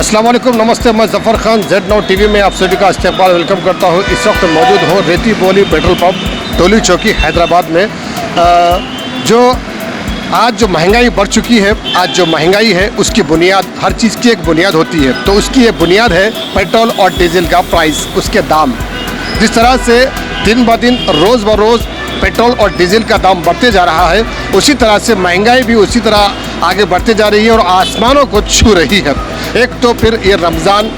अस्सलाम वालेकुम, नमस्ते। मैं ज़फ़र खान Z9 टीवी में आप सभी का इस्तकबाल वेलकम करता हूँ। इस वक्त मौजूद हूँ रेती बोली पेट्रोल पंप टोली चौकी हैदराबाद में। जो आज जो महंगाई बढ़ चुकी है, आज जो महंगाई है उसकी बुनियाद, हर चीज़ की एक बुनियाद होती है, तो उसकी एक बुनियाद है पेट्रोल और डीजल का प्राइस, उसके दाम। जिस तरह से दिन ब दिन रोज़ ब रोज़ पेट्रोल और डीजल का दाम बढ़ते जा रहा है, उसी तरह से महंगाई भी उसी तरह आगे बढ़ते जा रही है और आसमानों को छू रही है। एक तो फिर ये रमज़ान,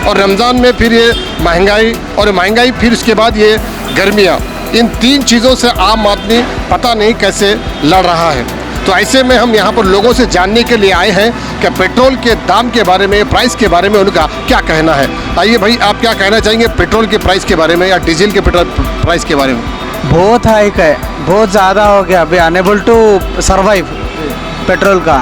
और रमज़ान में फिर ये महंगाई, और महंगाई फिर उसके बाद ये गर्मियाँ। इन तीन चीज़ों से आम आदमी पता नहीं कैसे लड़ रहा है। तो ऐसे में हम यहाँ पर लोगों से जानने के लिए आए हैं कि पेट्रोल के दाम के बारे में, प्राइस के बारे में उनका क्या कहना है। आइए भाई, आप क्या कहना चाहेंगे पेट्रोल के प्राइस के बारे में या डीजल के पेट्रोल प्राइस के बारे में? बहुत हाइक है, बहुत ज़्यादा हो गया, अभी अनेबल टू सर्वाइव पेट्रोल का।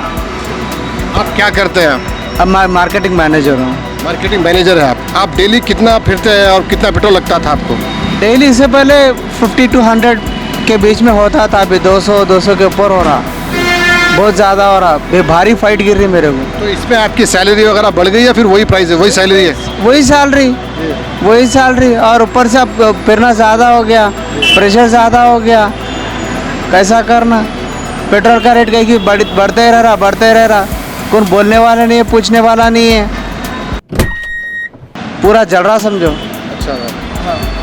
आप क्या करते हैं? अब मैं मार्केटिंग मैनेजर हूँ। मार्केटिंग मैनेजर है आप डेली कितना फिरते हैं और कितना पेट्रोल लगता था आपको? डेली से पहले 50 to 100 के बीच में होता था, अभी 200 के ऊपर हो रहा, बहुत ज़्यादा हो रहा। भी भारी फाइट गिर रही मेरे को। तो इसमें आपकी सैलरी वगैरह बढ़ गई या फिर वही प्राइस है, वही सैलरी है? वही सैलरी और ऊपर से अब फिरना ज़्यादा हो गया, प्रेशर ज़्यादा हो गया, कैसा करना। पेट्रोल का रेट कहीं की बढ़ते रह रहा, कौन बोलने वाला नहीं है, पूछने वाला नहीं है, पूरा जल रहा समझो। अच्छा,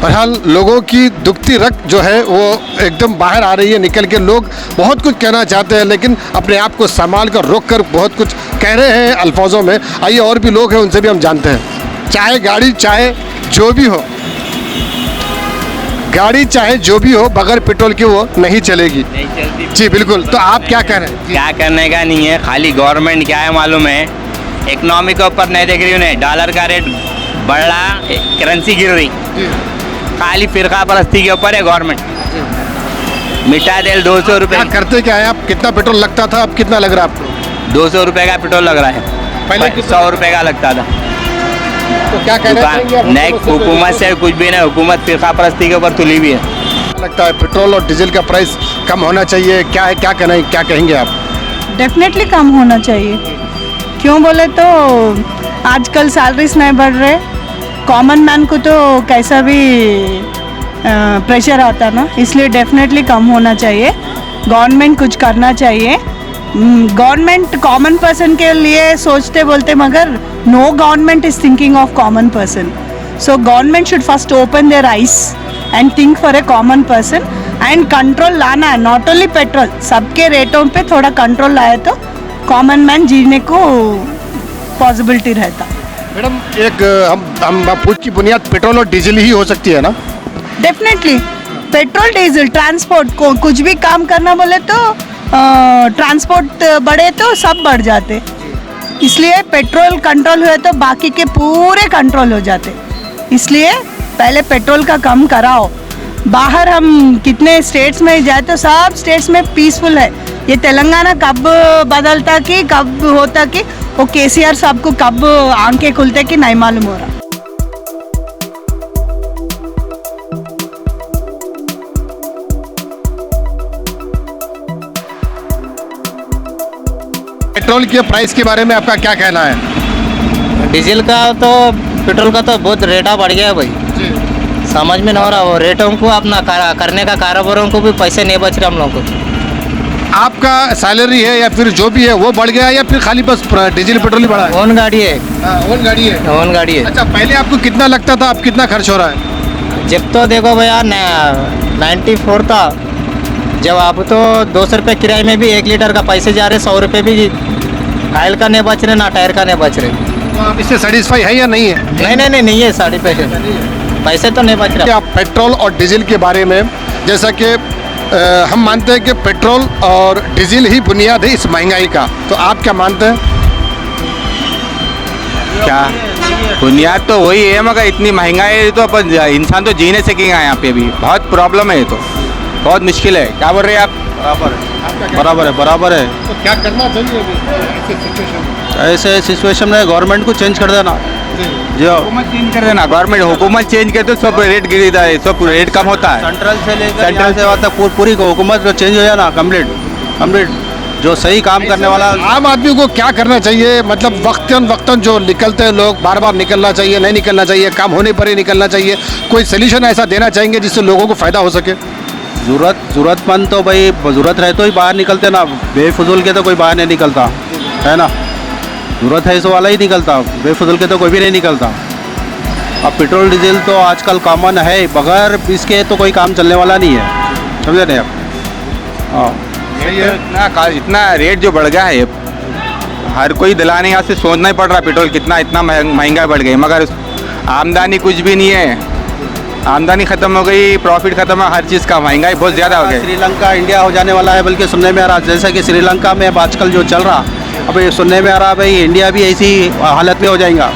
बहरहाल लोगों की दुखती रग जो है वो एकदम बाहर आ रही है निकल के। लोग बहुत कुछ कहना चाहते हैं लेकिन अपने आप को संभाल कर, रोक कर बहुत कुछ कह रहे हैं अल्फाजों में। आइए, और भी लोग हैं, उनसे भी हम जानते हैं। चाहे गाड़ी, चाहे जो भी हो, गाड़ी चाहे जो भी हो, बगैर पेट्रोल के वो नहीं चलेगी। नहीं चलती जी बिल्कुल। तो आप क्या कह रहे हैं? क्या करने का नहीं है, खाली गवर्नमेंट क्या है मालूम है, इकोनॉमी के ऊपर नहीं देख रही उन्हें। डॉलर का रेट बढ़ रहा, करेंसी गिर रही, खाली फिरका परस्ती के ऊपर है गवर्नमेंट। मीठा तेल 200 रुपये। क्या करते क्या है आप? कितना पेट्रोल लगता था, अब कितना लग रहा है आपको? 200 रुपये का पेट्रोल लग रहा है, पहले 100 रुपये का लगता था। तो क्या कहना चाहेंगे आप? नहीं, हुकूमत से कुछ भी नहीं, हुकूमत फिरका परस्ती के ऊपर तुली भी है। लगता है पेट्रोल और डीजल का प्राइस कम होना चाहिए, क्या है, क्या कहना है, क्या कहेंगे आप? डेफिनेटली कम होना चाहिए। क्यों बोले तो आजकल सैलरीज नहीं बढ़ रहे, कॉमन मैन को तो कैसा भी प्रेशर आता ना, इसलिए डेफिनेटली कम होना चाहिए। गवर्नमेंट कुछ करना चाहिए। गवर्नमेंट कॉमन पर्सन के लिए सोचते बोलते, मगर no government is thinking of common person. So government should first open their eyes and think for a common person and control लाना है। नॉट ओनली पेट्रोल, सबके रेटों पे थोड़ा कंट्रोल लाए तो कॉमन मैन जीने को पॉसिबिलिटी रहता। मैडम, एक हम पूछ की बुनियाद पेट्रोल और डीजल ही हो सकती है ना? डेफिनेटली पेट्रोल डीजल ट्रांसपोर्ट को कुछ भी काम करना बोले तो ट्रांसपोर्ट बढ़े तो सब बढ़ जाते, इसलिए पेट्रोल कंट्रोल हुए तो बाकी के पूरे कंट्रोल हो जाते। इसलिए पहले पेट्रोल का कम कराओ। बाहर हम कितने स्टेट्स में जाए तो सब स्टेट्स में पीसफुल है। ये तेलंगाना कब बदलता कि कब होता कि वो केसीआर साहब को कब आंखें खुलते कि नहीं मालूम हो रहा। पेट्रोल के प्राइस के बारे में आपका क्या कहना है? डीजल का तो पेट्रोल का तो बहुत रेटा बढ़ गया है भाई, समझ में नहीं हो रहा। वो रेटों को अपना करने का कारोबारों को भी पैसे नहीं बच रहे हम लोगों को। आपका सैलरी है या फिर जो भी है वो बढ़ गया या फिर खाली बस डीजल पेट्रोल ही बढ़ा है? ओन गाड़ी है। ओन गाड़ी है। ओन गाड़ी है। अच्छा, पहले आपको कितना लगता था, अब कितना खर्च हो रहा है? जब तो देखो भैया 94 था, जब आप तो 200 रुपये किराए में भी 1 लीटर का पैसे जा रहे, 100 रुपये भी ऑयल का नहीं बच रहे, ना टायर का नहीं बच रहे। तो आप इससे सेटिस्फाई है या नहीं है? नहीं है, पैसे पैसे तो नहीं बच रहे। आप पेट्रोल और डीजल के बारे में, जैसा कि हम मानते हैं कि पेट्रोल और डीजल ही बुनियाद है इस महंगाई का, तो आप क्या मानते हैं? क्या बुनियाद तो वही है, मगर इतनी महंगाई है तो अपन इंसान तो जी नहीं सकेगा। यहाँ पे भी बहुत प्रॉब्लम है, ये तो बहुत मुश्किल है। क्या बोल रहे हैं आप? बराबर है। तो क्या करना चाहिए ऐसे सिचुएशन में? ऐसे सिचुएशन में गवर्नमेंट को चेंज कर देना, जो हुकूमत चेंज कर देना। गवर्नमेंट हुकूमत चेंज करते तो सब रेट गिरता है, सब रेट कम होता है। सेंट्रल से पूरी हुकूमत चेंज हो जाए ना, कम्प्लीट जो सही काम करने वाला आम आदमी को क्या करना चाहिए, मतलब वक्तन वक्तन जो निकलते हैं लोग, बार बार निकलना चाहिए, नहीं निकलना चाहिए, काम होने पर ही निकलना चाहिए, कोई सोल्यूशन ऐसा देना चाहेंगे जिससे लोगों को फ़ायदा हो सके? ज़रूरतमंद तो भाई ज़रूरत रहे तो ही बाहर निकलते ना, बेफजूल के तो कोई बाहर नहीं निकलता है ना, ज़रूरत है इस वाला ही निकलता, बेफजूल के तो कोई भी नहीं निकलता। अब पेट्रोल डीजल तो आजकल कॉमन है, बगैर इसके तो कोई काम चलने वाला नहीं है, समझे नहीं आप? हाँ इतना रेट जो बढ़ गया है, हर कोई दिलाने यहाँ से सोचना ही पड़ रहा है, पेट्रोल कितना इतना महंगा बढ़ गई, मगर आमदनी कुछ भी नहीं है, आमदनी ख़त्म हो गई, प्रॉफिट ख़त्म है, हर चीज़ का महंगाई बहुत ज़्यादा हो गई। श्रीलंका इंडिया हो जाने वाला है, बल्कि सुनने में आ रहा जैसा कि श्रीलंका में अब आजकल जो चल रहा, अब ये सुनने में आ रहा भाई इंडिया भी ऐसी हालत में हो जाएगा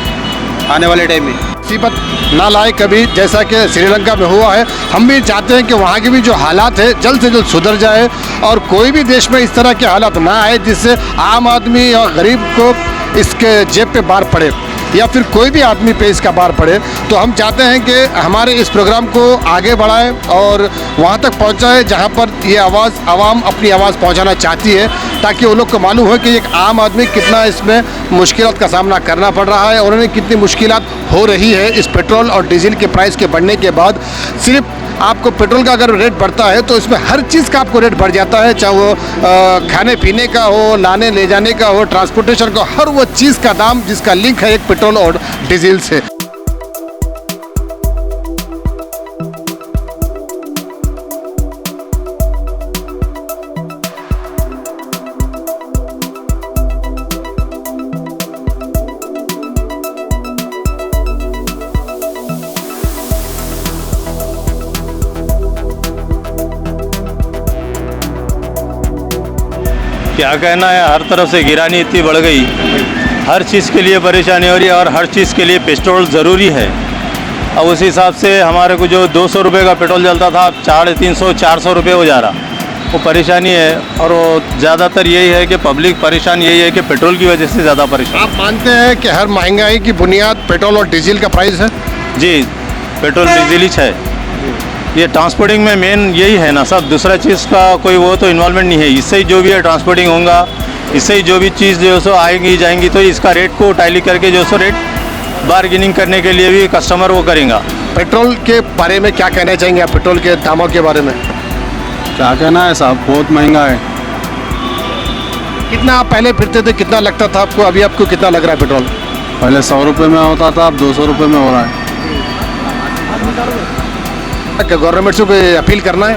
आने वाले टाइम में। मुसीबत ना लाए कभी, जैसा कि श्रीलंका में हुआ है। हम भी चाहते हैं कि वहाँ की भी जो हालात है जल्द से जल्द सुधर जाए और कोई भी देश में इस तरह के हालात ना आए जिससे आम आदमी और गरीब को इसके जेब पे बार पड़े या फिर कोई भी आदमी पे इसका बार पड़े। तो हम चाहते हैं कि हमारे इस प्रोग्राम को आगे बढ़ाएं और वहाँ तक पहुँचाएं जहाँ पर ये आवाम अपनी आवाज़ पहुँचाना चाहती है, ताकि वो लोग को मालूम हो कि एक आम आदमी कितना इसमें मुश्किलात का सामना करना पड़ रहा है और उन्हें कितनी मुश्किलात हो रही है इस पेट्रोल और डीजल के प्राइस के बढ़ने के बाद। सिर्फ आपको पेट्रोल का अगर रेट बढ़ता है तो इसमें हर चीज़ का आपको रेट बढ़ जाता है, चाहे वो खाने पीने का हो, लाने ले जाने का हो, ट्रांसपोर्टेशन का, हर वो चीज़ का दाम जिसका लिंक है एक पेट्रोल और डीजल से। क्या कहना है, हर तरफ से गिरानी इतनी बढ़ गई, हर चीज़ के लिए परेशानी हो रही है और हर चीज़ के लिए पेट्रोल ज़रूरी है। अब उस हिसाब से हमारे को जो 200 रुपये का पेट्रोल चलता था अब 300-400 रुपये हो जा रहा, वो परेशानी है। और वो ज़्यादातर यही है कि पब्लिक परेशान यही है कि पेट्रोल की वजह से ज़्यादा परेशान। आप मानते हैं कि हर महंगाई की बुनियाद पेट्रोल और डीजल का प्राइस है? जी, पेट्रोल डीजल ही है, ये ट्रांसपोर्टिंग में मेन यही है ना सब, दूसरा चीज़ का कोई वो तो इन्वॉल्वमेंट नहीं है। इससे ही जो भी है ट्रांसपोर्टिंग होगा, इससे ही जो भी चीज़ जो सो आएगी जाएंगी तो इसका रेट को टैली करके जो सो रेट बार्गेनिंग करने के लिए भी कस्टमर वो करेगा। पेट्रोल के बारे में क्या कहना चाहेंगे आप, पेट्रोल के दामों के बारे में? क्या कहना है साहब, बहुत महंगा है। कितना आप पहले फिरते थे, कितना लगता था आपको, अभी आपको कितना लग रहा है पेट्रोल? पहले 100 रुपये में होता था, अब 200 रुपये में हो रहा है। गवर्नमेंट से कोई अपील करना है?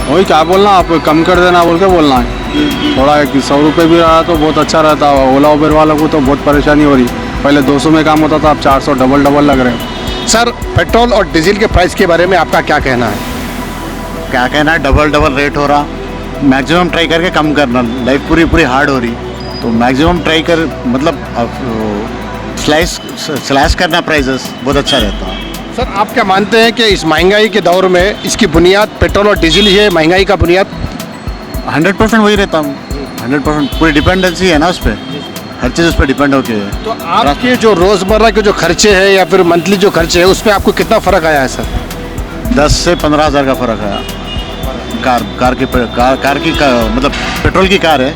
वही क्या बोलना, आप कम कर देना बोल के बोलना है थोड़ा, 100 रुपये भी रहा तो बहुत अच्छा रहता। ओला उबर वालों को तो बहुत परेशानी हो रही, पहले 200 में काम होता था, अब 400 डबल लग रहे हैं। सर, पेट्रोल और डीजल के प्राइस के बारे में आपका क्या कहना है? क्या कहना है, डबल रेट हो रहा, मैक्सिमम ट्राई करके कम करना, लाइफ पूरी हार्ड हो रही, तो मैक्सिमम ट्राई कर मतलब स्लैश करना प्राइसेस, बहुत अच्छा रहता है। सर, आप क्या मानते हैं कि इस महंगाई के दौर में इसकी बुनियाद पेट्रोल और डीजल ही है, महंगाई का बुनियाद? 100% वही रहता हूँ, 100% पूरी डिपेंडेंसी है ना उस पर, हर चीज़ उस पर डिपेंड होती है। तो आपके जो रोज़मर्रा के जो खर्चे हैं या फिर मंथली जो खर्चे हैं उसमें आपको कितना फ़र्क आया है सर? 10 से 15 हज़ार का फ़र्क आया। कार की मतलब पेट्रोल की कार है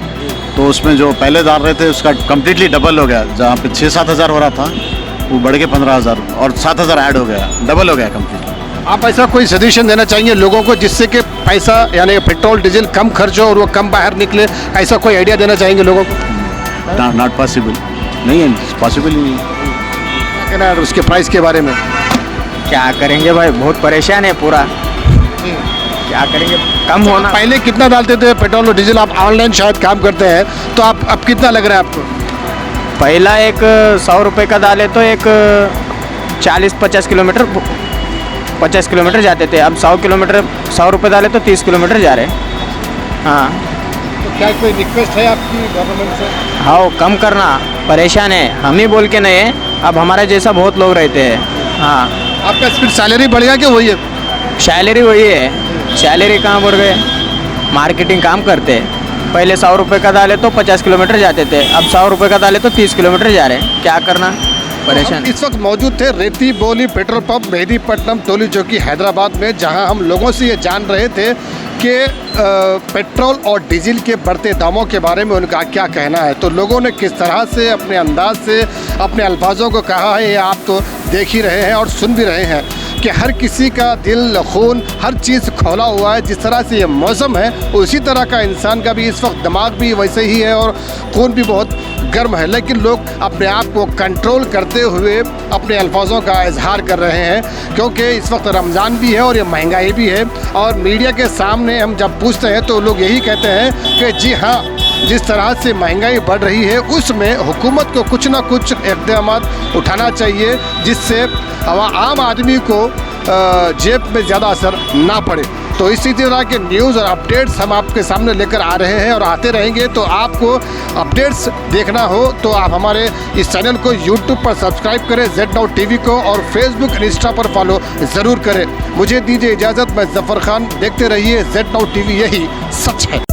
तो उसमें जो पहले डाल रहे थे उसका कम्प्लीटली डबल हो गया, जहाँ पे 6-7 हज़ार हो रहा था वो बढ़ के 15 हज़ार और 7 हज़ार ऐड हो गया, डबल हो गया कम्प्लीट। आप ऐसा कोई सजेशन देना चाहेंगे लोगों को जिससे कि पैसा यानी पेट्रोल डीजल कम खर्च हो और वो कम बाहर निकले, ऐसा कोई आइडिया देना चाहेंगे लोगों को? नॉट पॉसिबल, नहीं है, पॉसिबल ही नहीं। क्या कहना है उसके प्राइस के बारे में? क्या करेंगे भाई, बहुत परेशान है पूरा, क्या करेंगे, कम होना। पहले कितना डालते थे पेट्रोल और डीजल? आप ऑनलाइन शायद काम करते हैं तो आप अब कितना लग रहा है आपको? पहला एक 100 रुपये का डाले तो एक 40-50 किलोमीटर 50 किलोमीटर जाते थे, अब 100 रुपये डाले तो 30 किलोमीटर जा रहे हैं। हाँ, तो क्या कोई रिक्वेस्ट है आपकी गवर्नमेंट से? हाँ, कम करना, परेशान है, हम ही बोल के नहीं है, अब हमारे जैसा बहुत लोग रहते हैं। हाँ, आपका फिर सैलरी बढ़ेगा कि वही है? सैलरी वही है, सैलरी कहाँ बढ़ गए, मार्केटिंग काम करते हैं। पहले 100 रुपये का डाले तो 50 किलोमीटर जाते थे, अब 100 रुपये का डाले तो 30 किलोमीटर जा रहे हैं, क्या करना। परेशान इस वक्त मौजूद थे रेती बोली पेट्रोल पंप मेहदीपट्टनम टोली चौकी हैदराबाद में, जहां हम लोगों से ये जान रहे थे कि पेट्रोल और डीजल के बढ़ते दामों के बारे में उनका क्या कहना है। तो लोगों ने किस तरह से अपने अंदाज से अपने अल्फाजों को कहा है, ये आप तो देख ही रहे हैं और सुन भी रहे हैं कि हर किसी का दिल खून हर चीज़ खोला हुआ है। जिस तरह से ये मौसम है उसी तरह का इंसान का भी इस वक्त दिमाग भी वैसे ही है और खून भी बहुत गर्म है, लेकिन लोग अपने आप को कंट्रोल करते हुए अपने अल्फाजों का इजहार कर रहे हैं, क्योंकि इस वक्त रमज़ान भी है और ये महंगाई भी है। और मीडिया के सामने हम जब पूछते हैं तो लोग यही कहते हैं कि जी हाँ, जिस तरह से महंगाई बढ़ रही है उसमें हुकूमत को कुछ ना कुछ इक़दाम उठाना चाहिए, जिससे आम आदमी को जेब में ज़्यादा असर ना पड़े। तो इसी तरह के न्यूज़ और अपडेट्स हम आपके सामने लेकर आ रहे हैं और आते रहेंगे। तो आपको अपडेट्स देखना हो तो आप हमारे इस चैनल को YouTube पर सब्सक्राइब करें, Z-Now TV को, और Facebook इंस्टा पर फॉलो ज़रूर करें। मुझे दीजिए इजाज़त, मैं ज़फ़र खान। देखते रहिए Z-Now TV, यही सच है।